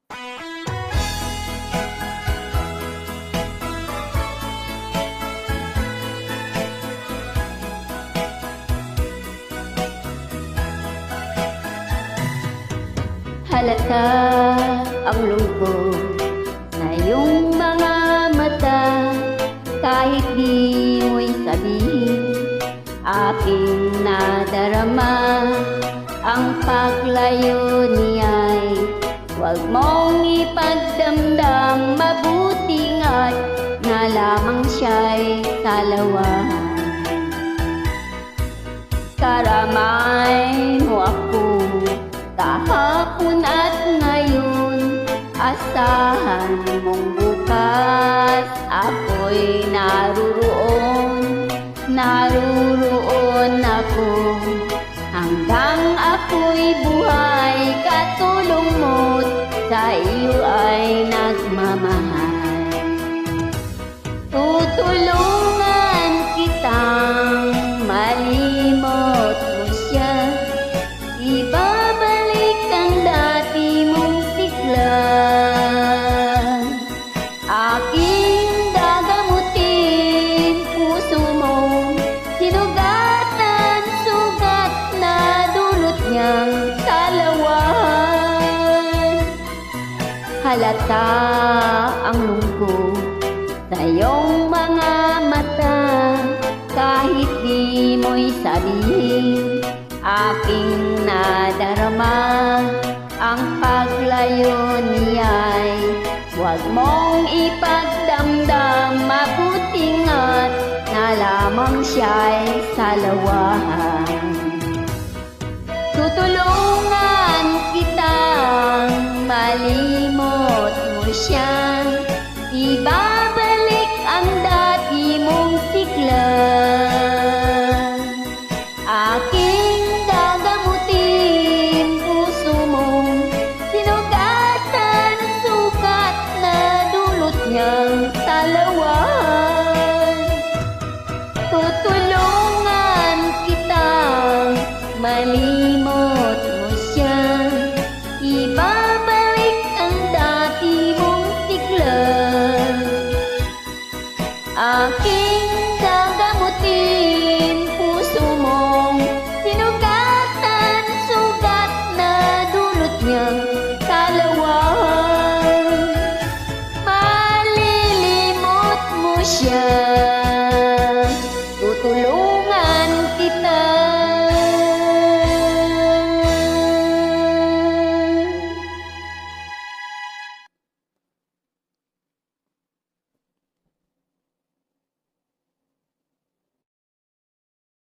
Halata ang lungkot na iyong mga mata, kahit di mo'y sabihin, aking nadarama. Ang paglayo niya'y huwag mong ipagdamdam, mabuti nga't na lamang siya'y salawahan. Karamay mo ako kahapon at ngayon, asahan mong bukas ako'y naruroon ako. Hanggang ako'y buhay, katulong mo't sa iyo ay nagmamahal. Tutulungan kitang malimot mo siya, ibabalik ang dati mong sigla. Aking gagamutin puso mo, sinugatan, sugat na dulot niyang salawan. Halata ang lungkot sa iyong mga mata, kahit di mo'y sabihin, aking nadarama. Ang paglayo niya'y huwag mong ipagdamdam, mabuti nga't na lamang siya'y salawahan. Tutulungan kitang malimot mo siya, ibabalik